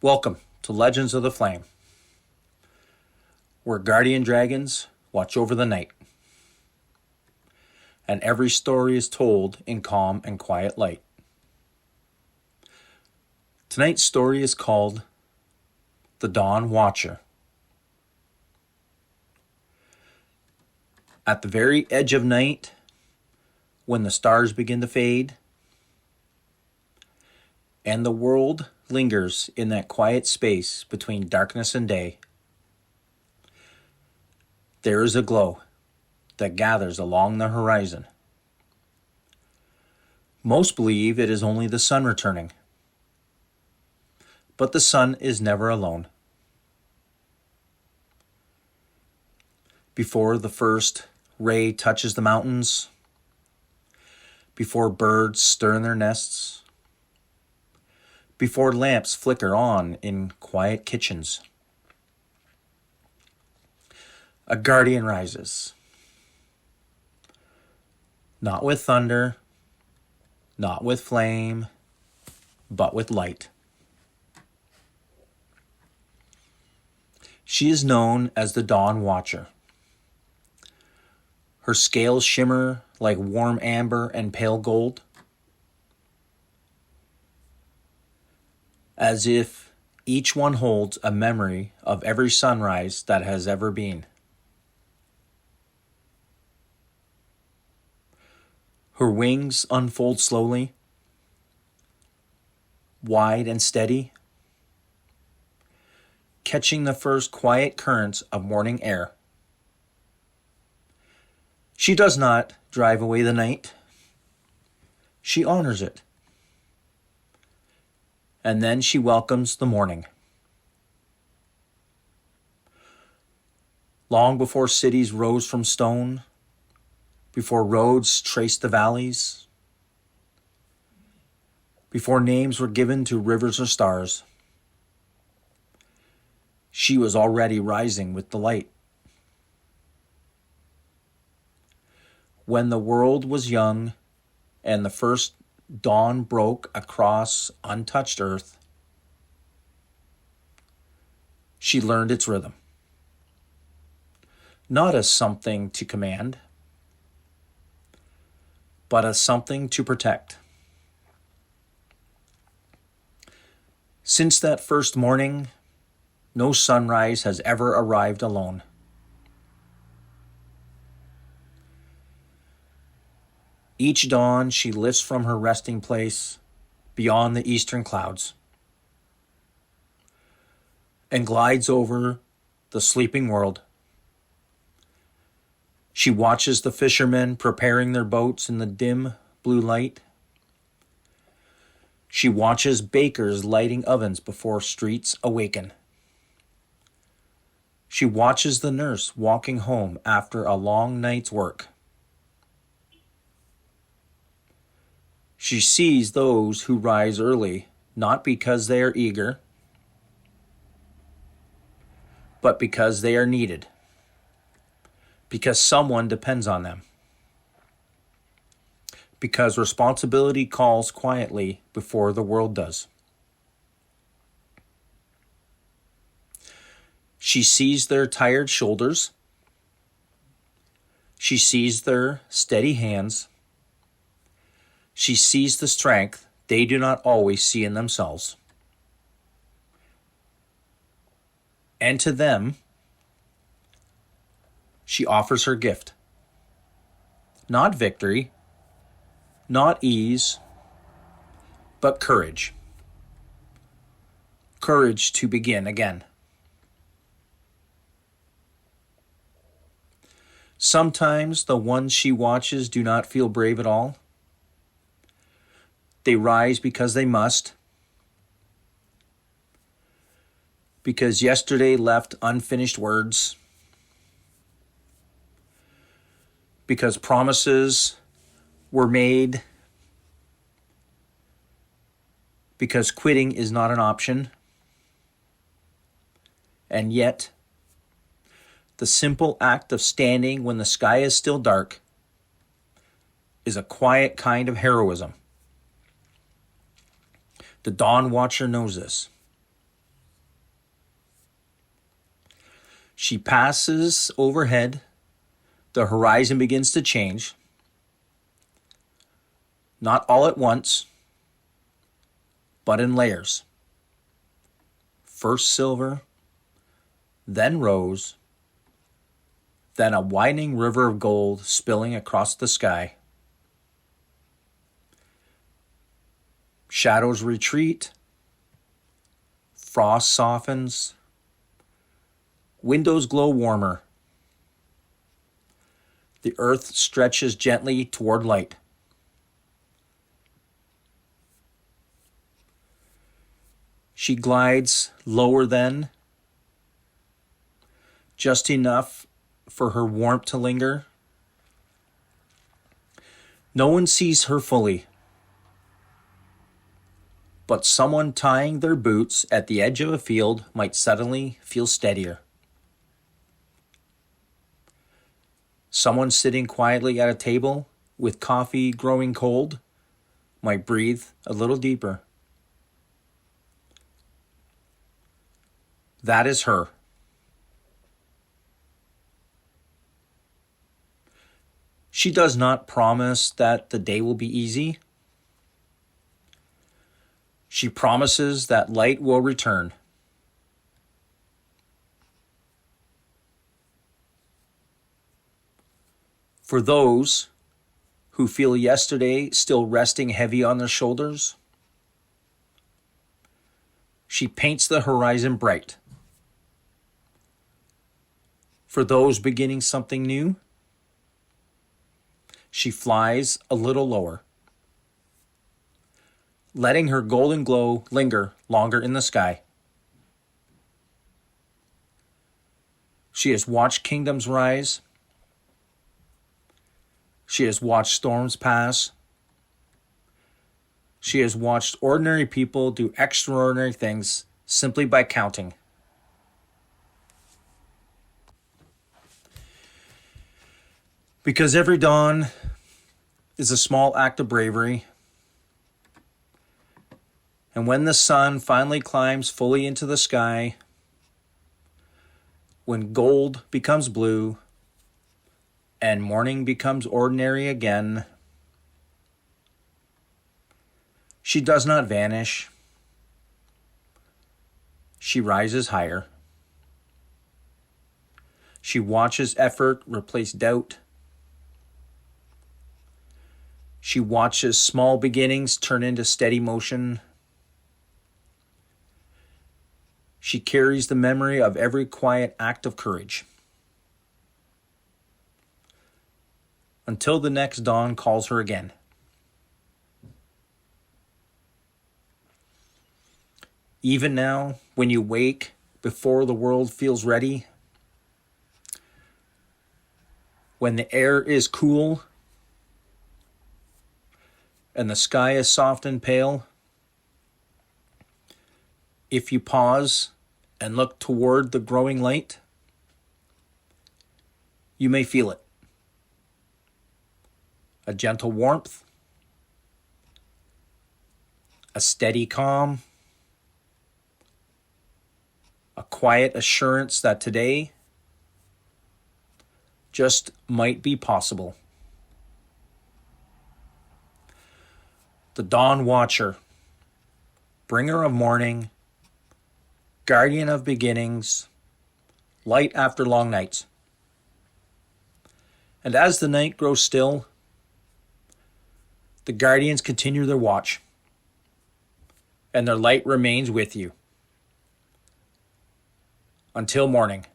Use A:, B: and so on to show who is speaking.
A: Welcome to Legends of the Flame, where guardian dragons watch over the night, and every story is told in calm and quiet light. Tonight's story is called The Dawn Watcher. At the very edge of night, when the stars begin to fade, and the world lingers in that quiet space between darkness and day, there is a glow that gathers along the horizon. Most believe it is only the sun returning, but the sun is never alone. Before the first ray touches the mountains, before birds stir in their nests, before lamps flicker on in quiet kitchens, a guardian rises. Not with thunder, not with flame, but with light. She is known as the Dawn Watcher. Her scales shimmer like warm amber and pale gold, as if each one holds a memory of every sunrise that has ever been. Her wings unfold slowly, wide and steady, catching the first quiet currents of morning air. She does not drive away the night. She honors it. And then she welcomes the morning. Long before cities rose from stone, before roads traced the valleys, before names were given to rivers or stars, she was already rising with the light. When the world was young and the first dawn broke across untouched earth, she learned its rhythm, not as something to command, but as something to protect. Since that first morning, no sunrise has ever arrived alone. Each dawn she lifts from her resting place beyond the eastern clouds and glides over the sleeping world. She watches the fishermen preparing their boats in the dim blue light. She watches bakers lighting ovens before streets awaken. She watches the nurse walking home after a long night's work. She sees those who rise early, not because they are eager, but because they are needed, because someone depends on them, because responsibility calls quietly before the world does. She sees their tired shoulders. She sees their steady hands. She sees the strength they do not always see in themselves. And to them, she offers her gift. Not victory, not ease, but courage. Courage to begin again. Sometimes the ones she watches do not feel brave at all. They rise because they must, because yesterday left unfinished words, because promises were made, because quitting is not an option, and yet the simple act of standing when the sky is still dark is a quiet kind of heroism. The Dawn Watcher knows this. She passes overhead. The horizon begins to change. Not all at once, but in layers. First silver, then rose, then a widening river of gold spilling across the sky. Shadows retreat, frost softens, windows glow warmer. The earth stretches gently toward light. She glides lower then, just enough for her warmth to linger. No one sees her fully, but someone tying their boots at the edge of a field might suddenly feel steadier. Someone sitting quietly at a table with coffee growing cold might breathe a little deeper. That is her. She does not promise that the day will be easy. She promises that light will return. For those who feel yesterday still resting heavy on their shoulders, she paints the horizon bright. For those beginning something new, she flies a little lower, letting her golden glow linger longer in the sky. She has watched kingdoms rise. She has watched storms pass. She has watched ordinary people do extraordinary things simply by counting. Because every dawn is a small act of bravery. And when the sun finally climbs fully into the sky, when gold becomes blue and morning becomes ordinary again, she does not vanish. She rises higher. She watches effort replace doubt. She watches small beginnings turn into steady motion. She carries the memory of every quiet act of courage. Until the next dawn calls her again. Even now, when you wake before the world feels ready, when the air is cool and the sky is soft and pale, if you pause and look toward the growing light, you may feel it. A gentle warmth, a steady calm, a quiet assurance that today just might be possible. The dawn watcher, bringer of morning, guardian of beginnings, light after long nights. And as the night grows still, the guardians continue their watch, and their light remains with you until morning.